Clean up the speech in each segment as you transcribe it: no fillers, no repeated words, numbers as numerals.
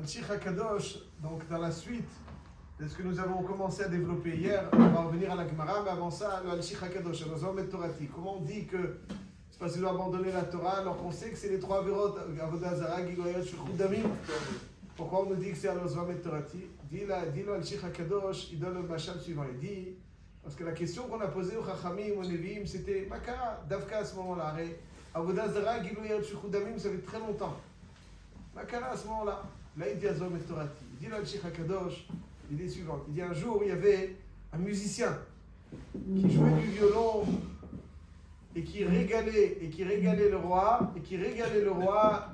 Al-Shikh HaKadosh, donc dans la suite de ce que nous avons commencé à développer hier, on va revenir à la Gemara, mais avant ça, le Al-Shikh HaKadosh, comment on dit que c'est parce qu'il doit abandonner la Torah, alors qu'on sait que c'est les trois avérotes, Avodah Zara, Gigoyot, Shulchut Damim. Pourquoi on nous dit que c'est Al-Ozvam et Torati? Dis-le Al-Shikh HaKadosh, il donne le machal suivant, il dit, parce que la question qu'on a posée au Chachamim, au Nevi'im, c'était Makara, Davka à ce moment-là, Avodah Zara, Gigoyot, Shulchut Damim, ça fait très longtemps. Makara à ce moment-là, là il dit Azom et Torati. Il dit Al-Shikh HaKadosh, l'idée suivante, il dit un jour il y avait un musicien qui jouait du violon et qui régalait le roi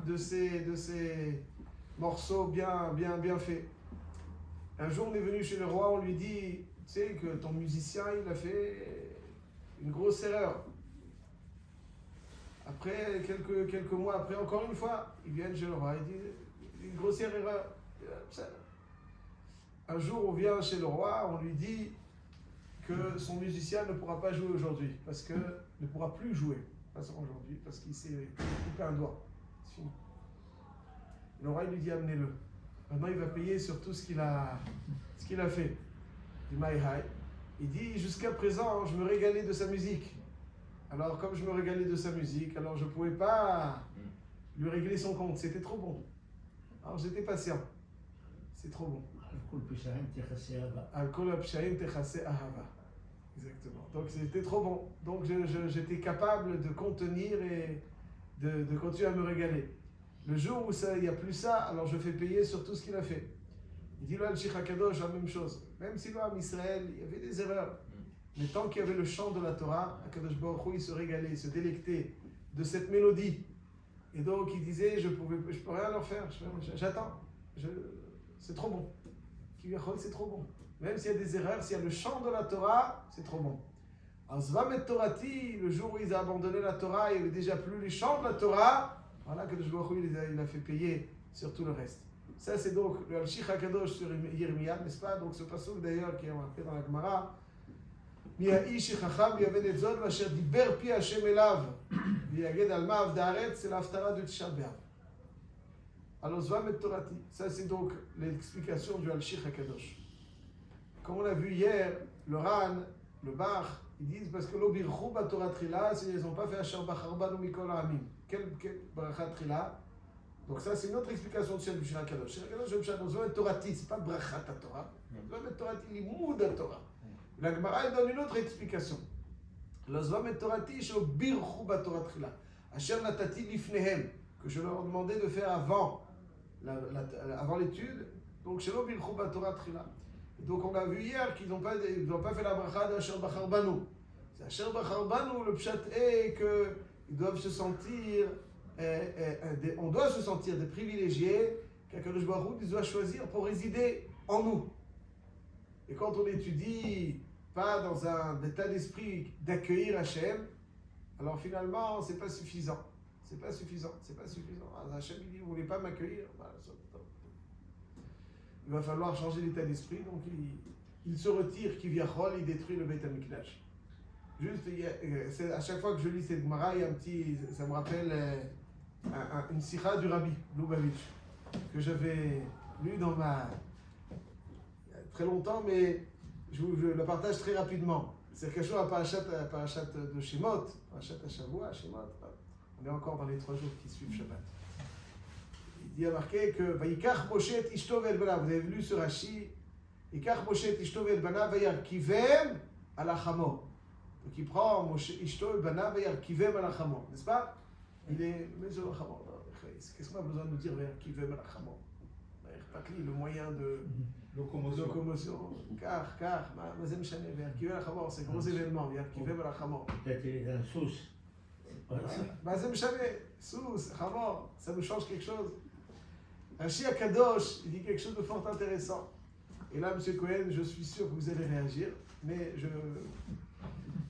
de ses morceaux bien faits. Un jour on est venu chez le roi, on lui dit, tu sais que ton musicien il a fait une grosse erreur. Après, quelques mois après, encore une fois, ils viennent chez le roi, il dit, une grossière erreur. Un jour, on vient chez le roi, on lui dit que son musicien ne pourra pas jouer aujourd'hui, parce que ne pourra plus jouer, pas aujourd'hui, parce qu'il s'est coupé un doigt. C'est fini. Le roi, il lui dit, amenez-le. Maintenant, il va payer sur tout ce qu'il a fait. Il dit, Maïhaï. Il dit, jusqu'à présent, je me régalais de sa musique. Alors, comme je me régalais de sa musique, alors je ne pouvais pas lui régler son compte. C'était trop bon. Alors, j'étais patient. C'est trop bon. Al-Kol Pshaim Techase Ahava. Exactement. Donc, c'était trop bon. Donc, j'étais capable de contenir et de continuer à me régaler. Le jour où il n'y a plus ça, alors je fais payer sur tout ce qu'il a fait. Il dit, là, le Shikh HaKadosh, la même chose. Même si là, en Israël, il y avait des erreurs. Mais tant qu'il y avait le chant de la Torah, HaKadosh Baruch Hu, il se régalait, il se délectait de cette mélodie. Et donc, il disait, je peux rien leur faire, j'attends. C'est trop bon. C'est trop bon. Même s'il y a des erreurs, s'il y a le chant de la Torah, c'est trop bon. En Zvam et Torati, le jour où ils ont abandonné la Torah, il n'y avait déjà plus les chants de la Torah. Voilà que il a fait payer sur tout le reste. Ça, c'est donc le Al-Shikh HaKadosh sur Yirmiyah, n'est-ce pas? Donc, ce passage d'ailleurs qui est marqué dans la Gemara. Mi'a'ish chacham yaven et zod, vasher diber pi Hashem elav, v'yaged al ma'av d'Aretz, c'est l'Haftara de Tisha B'Av. Alors, Zvam et Torati. Ça, c'est donc l'explication du Al-Shikh HaKadosh. Comme on l'a vu hier, le Ran, le Bach, ils disent parce que l'obirchou b'Torah Trila, ils n'ont pas fait Asher Bacharbanu Mikol Ha'amim. Quel bracha Trila? Donc, ça, c'est une autre explication du Shikh HaKadosh. Shikh HaKadosh, je me Zvam et Torati, c'est pas Brachat Torah. Zvam et Torati, Limoud Torah. La Gemara, elle donne une autre explication. Le Zvam et Torati, c'est l'obirchou b'Torah Trila. Asher Natati Lifnehem, que je leur demandais de faire avant l'étude, donc chez l'obirchou b'Torah Trila. Donc on a vu hier qu'ils n'ont pas fait la bracha d'Asher Bacharbanu. C'est Asher Bacharbanu, le pshat est qu'ils doivent se sentir, on doit se sentir des privilégiés qu'Akadosh Baruch Hu doit choisir pour résider en nous. Et quand on étudie pas dans un état d'esprit d'accueillir Hachem, alors finalement c'est pas suffisant. C'est pas suffisant. Alors, Hachem il dit vous voulez pas m'accueillir, voilà, il va falloir changer l'état d'esprit, donc il se retire, Kivyachol, il détruit le Beit HaMikdash. Juste, à chaque fois que je lis cette Gemara, il y a ça me rappelle une sikha du Rabbi Lubavitch, que j'avais lu il y a très longtemps, mais je la partage très rapidement. C'est quelque chose à Parashat de Shemot, Parashat Hashavua, Shemot, on est encore dans les 3 jours qui suivent Shabbat. Il y a marqué que Vayikach Moshe et Ishto ve'el banav. Vous avez lu sur Rashi. Vayikach Moshe et Ishto ve'el banav vayarkivem al hachamor. Donc il prend Moshe Ishto ve'el banav vayarkivem al hachamor, n'est-ce pas? Il est mais sur le hachamor. Qu'est-ce qu'on a besoin de nous dire vayarkivem al hachamor? Vayarkivem le moyen de locomotion. Car mazem shane vayarkivem al hachamor, c'est un gros événement. Vayarkivem al hachamor. Peut-être qu'il est un sous. Mazem shane sous hachamor, ça nous change quelque chose. Rashi HaKadosh, il dit quelque chose de fort intéressant. Et là, M. Cohen, je suis sûr que vous allez réagir, mais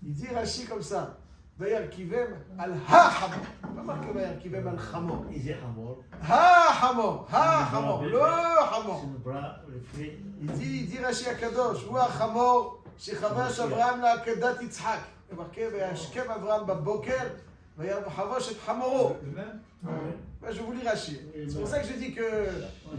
il dit Rashi comme ça. Vayarkivem al ha-hamor. Pas marqué Vayarkivem al hamor. Il dit hamor. Ha-hamor, le hamor. C'est le bras, le fruit. Il dit Rashi HaKadosh, הוא החמור שחבש אברהם לעקדת יצחק. marqué Vayashkem Avraham babboker, Vayachavosh et Hamoro. Le même? Ben, je vous lis Rashi. Oui, C'est pour ben. ça que je dis que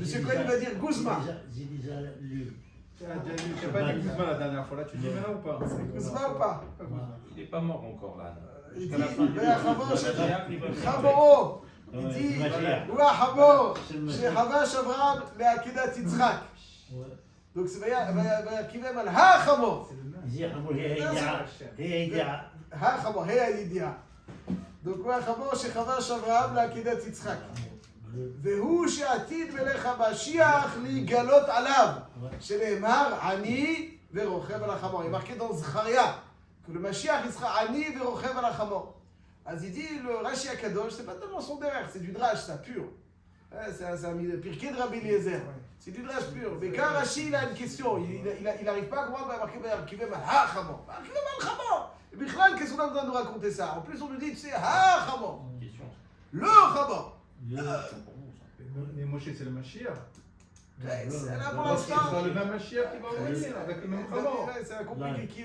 J'ai M. déjà- Cohen va dire Guzma. J'ai déjà lu. Tu n'as pas dit Guzman la dernière fois, là tu dis maintenant ou pas? Guzma ou pas? Pas Guzman. Il n'est pas mort encore là. Il dit Jusqu'à la fin du Vayachavosh il va et venir. Hamoro. Il Ouais, dit Mashiach. Oua Hamor. C'est le Chez Mashiach. Havash Avraham Leakedat Yitzhak. Ouais. Donc c'est Vayakivem al Ha-Hamor. C'est le même. Il dit, Hamor, هي يدعى. Ha-Hamor, He-Yidia. Donc Oua Hamor chez Havash Avraham Leakedat Yitzhak. והוא שעתיד מלך המשיח להיגלות עליו, שנאמר עני ורוכב על החמור. Il est marqué dans Zcharia que le Mashiach il sera עני ורוכב על החמור. אז il dit le Rashi Akadosh, c'est pas tellement son derrière, c'est du drash, ça pur. C'est un pirkei de Rabbi Eliezer. C'est du drash pur. Mais quand Rashi il a une question, il n'arrive pas à comprendre, il va marquer Kivem al ha-Chamor. Kivem al Chamor. Et Bichlal, qu'est-ce qu'on a besoin de raconter ça? En plus on nous dit, tu sais, ha-Chamor. Question. Le Chamor. Mais Moshe c'est le Mashiach. C'est là pour Ce sera l'instant. le même Mashiach qui va revenir avec le même Hamor. C'est un compliqué qui.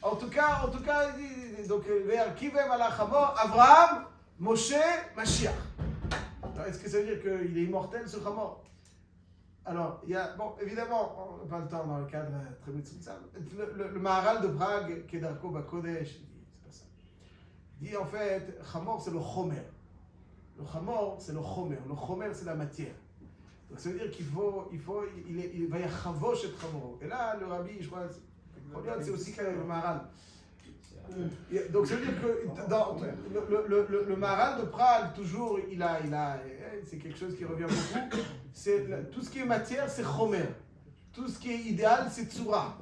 En tout cas, donc vers Kivem al ha-Chamor, Abraham, Moshe, Mashiach. Alors, est-ce que ça veut dire qu'il est immortel ce Hamor? Alors, il y a, bon, évidemment, on n'a pas le temps dans le cadre très médecin. Le Maharal de Prague, Kedarko Bakodesh, c'est pas ça. Il dit en fait, Hamor c'est le Chomer. Le Hamor c'est le Chomer. Le Chomer c'est la matière. Donc ça veut dire qu'il va y chavosh et Hamor. Et là, le Rabbi, je crois, c'est aussi quand même le Maharal. Donc ça veut dire que dans le Maharal de Prague, toujours, c'est quelque chose qui revient beaucoup. Tout ce qui est matière, c'est chomer. Tout ce qui est idéal, c'est tsura.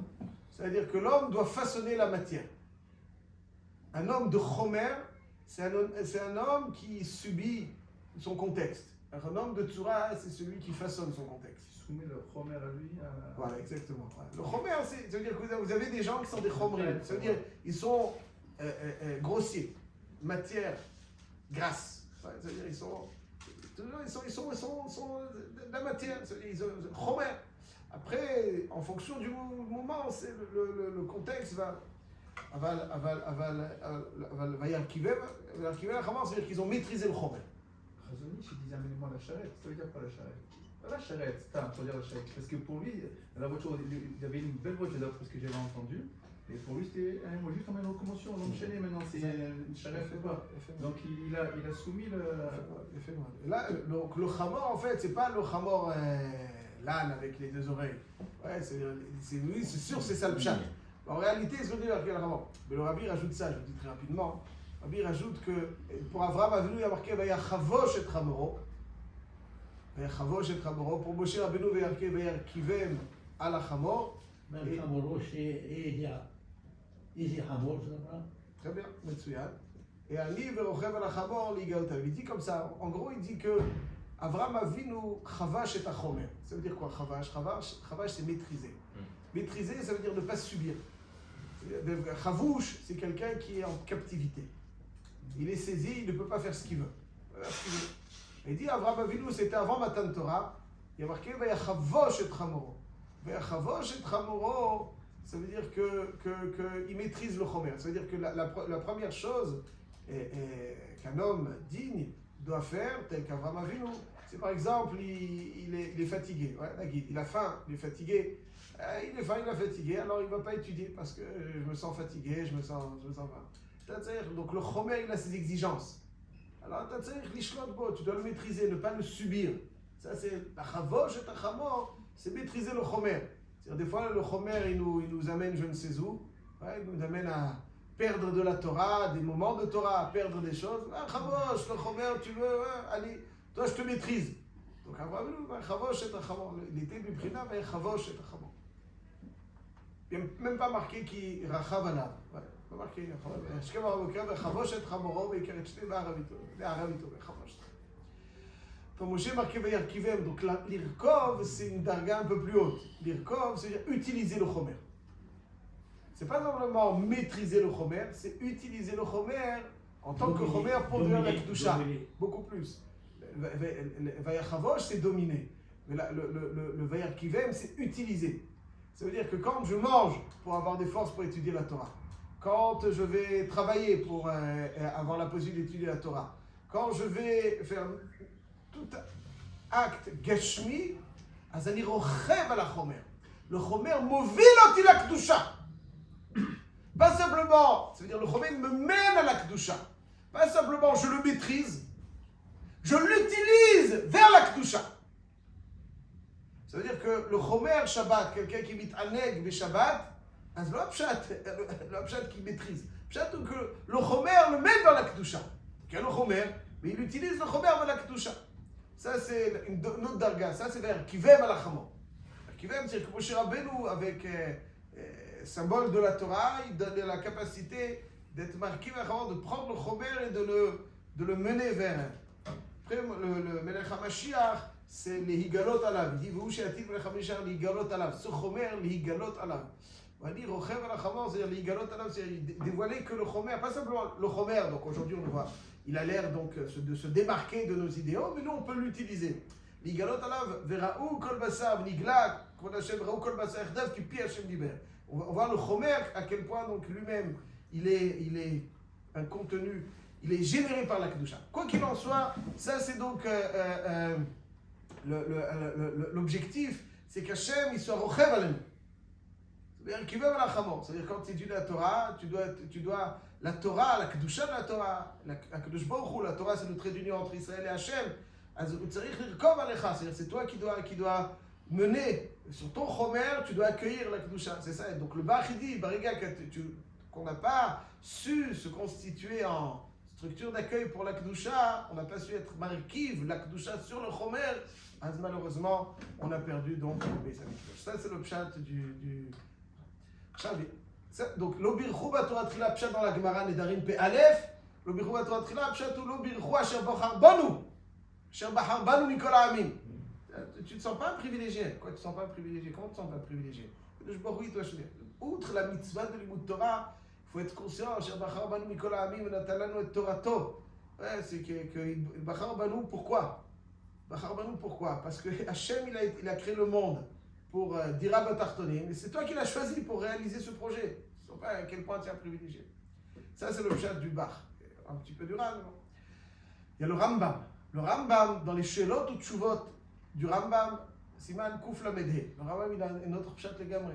C'est-à-dire que l'homme doit façonner la matière. Un homme de chomer, c'est un homme qui subit son contexte. Un homme de tsura, c'est celui qui façonne son contexte. Il soumet le Chomer à lui. Voilà, exactement. Le chomer, ça veut dire que vous avez des gens qui sont des chomrim. Ça veut dire qu'ils sont grossiers, matière, grasse. Ça veut dire ils sont de la matière. Ils sont chomer. Après, en fonction du moment, c'est le contexte va y archiver. C'est-à-dire qu'ils ont maîtrisé le chomer. Razonich, il disait amenez-moi la charrette. Ça veut dire quoi la charrette? Pas la charrette, pour dire la charrette. Parce que pour lui, la voiture, il avait une belle voiture d'après ce que j'avais entendu. Et pour lui, c'était juste comme une locomotion, on l'enchaînait maintenant, c'est une charrette ou pas. Donc il a soumis le. Là, donc le chamor, en fait, c'est pas le chamor l'âne avec les deux oreilles. Ouais, c'est sûr, c'est ça le pshat. En réalité, c'est ce qu'on dit avec le chamor. Mais le Rabbi rajoute ça, je vous dis très rapidement. Le Rabbi rajoute que pour Avraham Avinu, il y a marqué Vayachavosh et Chamoro. Vayachavosh et Chamoro. Pour Moshe Rabbeinu, il y a marqué Vayarkivem al Chamor. même Hamor, c'est Easy Hamor, ça va. Très bien, Metsuyan. Et Ani Verochev al Chamor, l'Igaotav. Il dit comme ça. En gros, il dit que Avraham Avinu Chavash et Achomer. Ça veut dire quoi, Chavash? Chavash, c'est maîtriser. Maîtriser, ça veut dire ne pas subir. Chavouche, c'est quelqu'un qui est en captivité. Il est saisi, il ne peut pas faire ce qu'il veut. Il dit Avraham Avinu, c'était avant Matan Torah. Il y a marqué Vayachavosh et Chamoro. Vayachavosh et Chamoro, ça veut dire qu'il maîtrise le chomer. Ça veut dire que la première chose qu'un homme digne doit faire, tel qu'Avraham Avinu, c'est par exemple, il est fatigué. Ouais, il a faim, il est fatigué. Il est faim, il est fatigué, alors il ne va pas étudier parce que je me sens fatigué, je me sens faim. Donc le chomer, il a ses exigences. Alors tu dois le maîtriser, ne pas le subir. Ça c'est la chavosh et la chamor, c'est maîtriser le chomer. C'est-à-dire des fois le chomer il nous amène je ne sais où, il nous amène à perdre de la Torah, des moments de Torah, à perdre des choses. Chavosh, le chomer, tu veux, allez, toi je te maîtrise. Donc chavosh et la chamor, il était du prina, mais chavosh et la chamor. Il n'y a même pas marqué qui rachav alav. pas marqué. השכם הרבוקר וחבוש את חמורו ויקר את שני בערביתו וחבוש. Moshe marqué Vayarkivem, donc l'irkov c'est une darga un peu plus haute. L'irkov c'est-à-dire utiliser le chomer. C'est pas simplement maîtriser le chomer, c'est utiliser le chomer en tant que chomer pour devenir la kedusha. Beaucoup plus. Vayachavosh c'est dominer. Mais le Vayarkivem c'est utiliser. Ça veut dire que quand je mange pour avoir des forces pour étudier la Torah, quand je vais travailler pour avoir la possibilité d'étudier la Torah, quand je vais faire tout acte gashmi, אז אני רוכב על החומר. Le chomer מוביל אותי לקדושה. Pas simplement, ça veut dire le chomer me mène à la kedusha. Pas simplement je le maîtrise, je l'utilise vers la kedusha. Ça veut dire que le chomer Shabbat, quelqu'un qui mit'aneg Shabbat, אז לא הפשט qui maîtrise. הפשט הוא que le chomer le mène vers la kedusha. Il y a le chomer, mais il utilise le chomer vers la kedusha. Ça c'est une autre darga, ça c'est vers kivem al hachamo. Kivem c'est que Moshe Rabbeinu avec symbole de la Torah, il donne la capacité d'être marqué vers de prendre le chomer et de le mener vers. Après le Melech HaMashiach, c'est les higalot alav. Il dit vous she'ativ Melech HaMashiach les higalot alav. Ce chomer les higalot alav. On va dire rochev al hachamo, c'est-à-dire les higalot alav, c'est dévoiler que le chomer, pas simplement le chomer. Donc aujourd'hui on le voit. Il a l'air donc de se démarquer de nos idéaux, mais nous on peut l'utiliser. L'igalot alav vera'u kol basar nigla, kvod Hashem vera'u kol basar echdav ki pi Hashem diber. On va voir le chomer à quel point donc lui-même il est un contenu, il est généré par la kedusha. Quoi qu'il en soit, ça c'est donc l'objectif, c'est qu'Hashem il soit rochev alenu. C'est-à-dire qu'il veut la chamon. C'est-à-dire quand tu étudies la Torah, tu dois la Torah, la kedusha de la Torah, la kedush baruch hu, la Torah c'est le trait d'union entre Israël et Hachem. C'est toi qui dois mener sur ton chomer, tu dois accueillir la kedusha. C'est ça. Donc le Bach il dit, qu'on n'a pas su se constituer en structure d'accueil pour la kedusha, on n'a pas su être markiv, la kedusha sur le chomer. Malheureusement, on a perdu donc le Beis Hamikdash. Ça c'est le pshat du donc, l'obirchou b'Torah tchila pshat dans la Gemara Nedarim Pe Aleph, l'obirchou b'Torah tchila pshat ou l'obirchou asher bachar banu mikol ha'amim. Tu ne te sens pas un privilégié. Quoi, tu ne te sens pas un privilégié? Comment tu ne te sens pas un privilégié? Outre la mitzvah de l'imout Torah, il faut être conscient, asher bachar banu mikol ha'amim natalanu et Torato. C'est que bachar banu, pourquoi? Bachar banu, pourquoi? Parce que Hachem, il a créé le monde pour Dira Batartonim, et c'est toi qui l'as choisi pour réaliser ce projet. Je ne sais pas à quel point tu es privilégié. Ça, c'est le pshat du Bach. Un petit peu du Ram. Il y a le Rambam. Le Rambam, dans les Shelot ou Tshuvot du Rambam, Siman Kouf Lamedhe. Le Rambam, il a un autre pshat le gamre.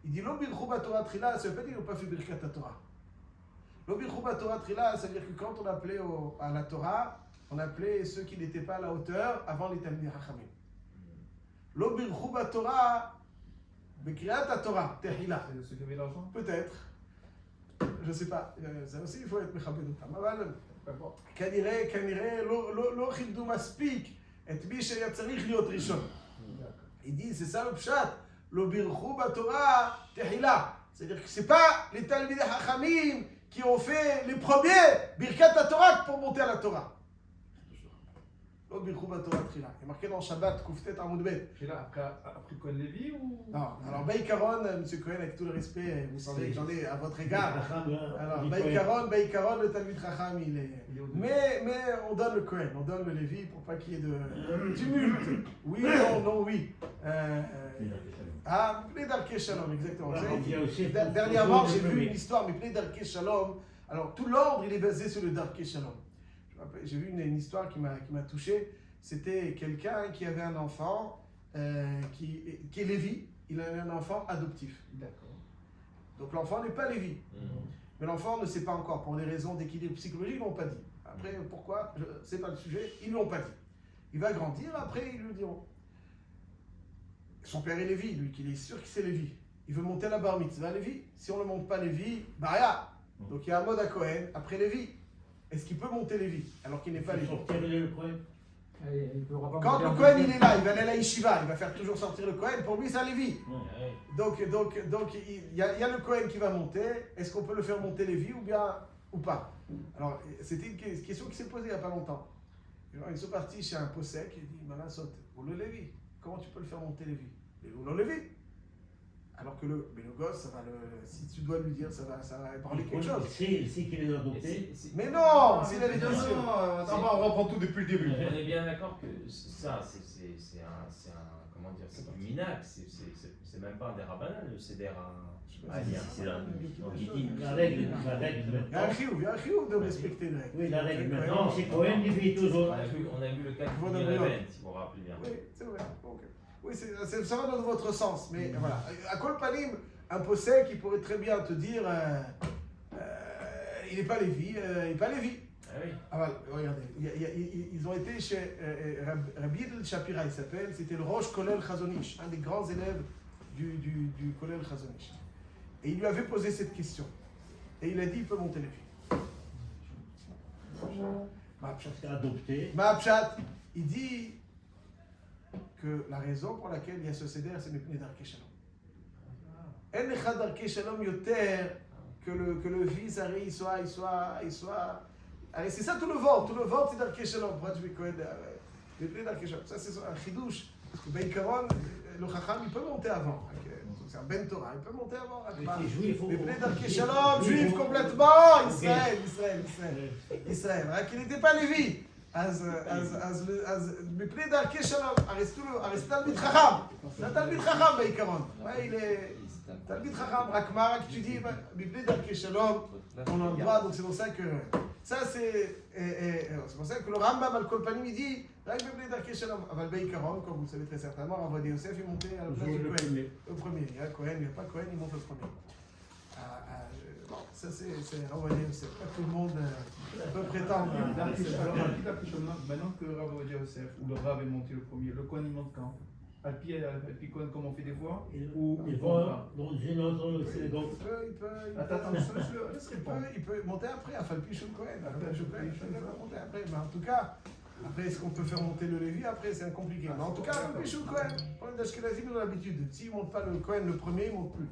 Il dit Lo birchou b'Torah trila, ça veut pas dire qu'il n'a pas fait Birkat Torah. Lo birchou b'Torah trila, ça veut dire que quand on appelait à la Torah, on appelait ceux qui n'étaient pas à la hauteur avant les Talmidei Chachamim. Lo birchou b'Torah, b'kriyat Torah, tehila. C'est ceux qui avaient l'argent? Peut-être. Je ne sais pas. Ça aussi, il faut être mechabed אותם. אבל כנראה לא כיבדו מספיק את מי שהיה צריך להיות ראשון. Il dit, c'est ça le pshat. Lo birchou b'Torah, tehila. C'est-à-dire que ce n'est pas les Talmidei Chachamim qui ont fait les premiers birkat Torah pour monter à la Torah. לא בירכו בתורה תחילה. היא marqué dans Shabbat, Kouftet Amoud Bet. Là, après Cohen Lévi ou? Non, alors Baïkaron, M. Cohen, avec tout le respect, vous savez que j'en ai à votre égard. Alors Baïkaron, le Talmid Chacham, il est. Mais on donne le Cohen, on donne le Lévi pour pas qu'il y ait de tumulte. Oui, non, oui. Mipnei Darkei Shalom, exactement. Dernièrement, j'ai vu une histoire, Mipnei Darkei Shalom. Alors tout l'ordre, il est basé sur le Darkei Shalom. J'ai vu une histoire qui m'a touché. C'était quelqu'un qui avait un enfant qui est Lévi. Il avait un enfant adoptif. D'accord. Donc l'enfant n'est pas Lévi. Mais l'enfant ne sait pas encore. Pour des raisons d'équilibre psychologique, ils ne l'ont pas dit. Après, pourquoi? Ce n'est pas le sujet. Ils ne l'ont pas dit. Il va grandir, après ils lui diront. Son père est Lévi, lui, qu'il est sûr que c'est Lévi. Il veut monter à la bar mitzvah Lévi. Si on ne le monte pas Lévi, Baria. Donc il y a un mode à Cohen après Lévi. Est-ce qu'il peut monter Lévi alors qu'il n'est pas Lévi? Quand le Cohen il est là, il va aller à la yeshiva, il va faire toujours sortir le Cohen, pour lui c'est un Lévi. Donc il y a le Cohen qui va monter, est-ce qu'on peut le faire monter Lévi ou pas? Alors c'était une question qui s'est posée il n'y a pas longtemps. Ils sont partis chez un possèque, il dit, Malin saute, ou le Lévi, comment tu peux le faire monter Lévi? Ou le Lévi? Alors que mais le gosse, ça va si tu dois lui dire, ça va ébranler quelque chose. C'est qu'il est adopté. Mais non, s'il avait dit Non, sûr. on reprend tout depuis le début. On est bien d'accord que ça, c'est un. Comment dire? C'est du minac, c'est même pas un des rabbinans, c'est des C'est là. Donc il dit. La règle. Il y a un chiour de respecter une règle. Oui, la règle maintenant, c'est Cohen qui fait toujours. On a vu le cas Faut de d'abord. Réven, si vous vous rappelez bien. Oui, c'est vrai. Donc, oui, ça va dans votre sens. Mais voilà. À Kol Panim, un possède qui pourrait très bien te dire il n'est pas Lévi, il n'est pas Lévi. Ah oui. Ah, voilà, regardez, ils ont été chez Rabbi Shapira, il s'appelle, c'était le Rosh Kollel Chazonish, un des grands élèves du Kollel Chazonish. Et il lui avait posé cette question. Et il a dit il peut monter Lévi. C'est adopté. Ma'apshat, il dit que la raison pour laquelle il y a ce céder, c'est Mepnei Darkei Shalom. En echad Darkei Shalom yoter que le fils, il soit. Allez, c'est ça tout le vote c'est Darkei Shalom. Pourquoi tu mets Cohen Mepnei Darkei Shalom. Ça c'est un chidouche. Parce que Beikaron, le Chacham, il peut monter avant. C'est un Ben Torah, il peut monter avant. Les juifs. Mepnei Darkei Shalom, juif complètement, Israël. Il n'était pas Lévi. אז מפני דרכי שלום, הרי תלמיד חכם, זה תלמיד חכם בעיקרון, תלמיד חכם, רק מה, רק tu dis, מפני דרכי שלום, on a le droit, donc c'est pour ça que, c'est pour ça que le Rambam על כל פנים il dit, רק מפני דרכי שלום, אבל בעיקרון, comme vous le savez très certainement, Rav Ovadia Yosef est monté à la place du Cohen, le premier, il y a Cohen, il n'y a pas Cohen, il monte le premier. Bon, ça c'est Rav Ovadia Yosef, pas tout le monde peut prétendre. Maintenant que Rav Ovadia Yosef ou le Rav est monté le premier, le Cohen il monte quand? Alpi Cohen, comme on fait des fois? Il va dans une autre synagogue. Il peut. Attends, laisse répondre. Il peut monter après, à Falpi Shul Cohen. Il peut monter après. Mais en tout cas, après, est-ce qu'on peut faire monter le Lévi? Après, c'est compliqué. Mais en tout cas, Falpi Shul Cohen. Pour les Ashkenazim, ils ont l'habitude. S'ils ne montent pas le Cohen le premier, ils ne montent plus.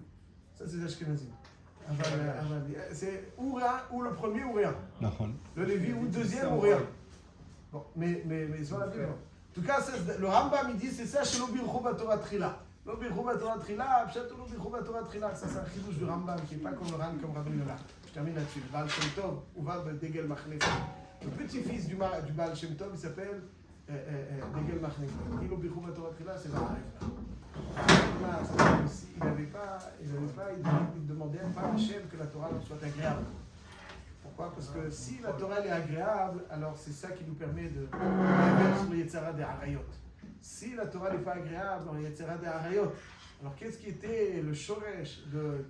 Ça, c'est les Ashkenazim. C'est ou rien, ou le premier ou rien. Le Lévi ou le deuxième ou rien. Bon, mais ils ont l'habitude. En tout cas, le Rambam, il dit, c'est ça chez l'Obirchou Batorah Trila. L'Obirchou Batorah Trila, Pshat l'Obirchou Batorah Trila. Ça, c'est un chidouche du Rambam qui n'est pas comme le Ran, comme Rabbi Yola. Je termine là-dessus. Le Baal Shem Tov, ou Vav Degel Machnefet. Le petit-fils du Baal Shem Tov, il s'appelle Degel Machnefet. Il dit l'Obirchou Batorah Trila, c'est l'Aref. Il demandait pas à Hachem que la Torah soit agréable. Pourquoi? Parce que si la Torah est agréable, alors c'est ça qui nous permet de mettre sur le Yetzara des Harayot. Si la Torah n'est pas agréable, alors le Yetzara des Harayot. Alors qu'est-ce qui était le shoresh de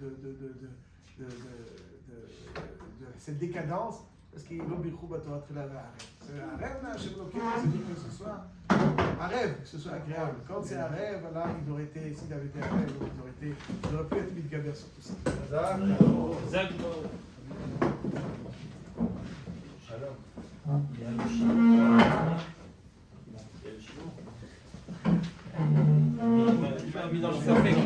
cette décadence? Parce qu'il y a l'obirchou Batorah Trila V'Arev. C'est un rêve, là, Hachem Elokeinu, c'est dit que ce soit un rêve, que ce soit agréable. Quand c'est un rêve, là, il aurait été, s'il avait été un rêve, il aurait pu être mitgaber sur tout ça. Zach. Il y a le chien. Il y a le chien. Il m'a mis dans le cercle.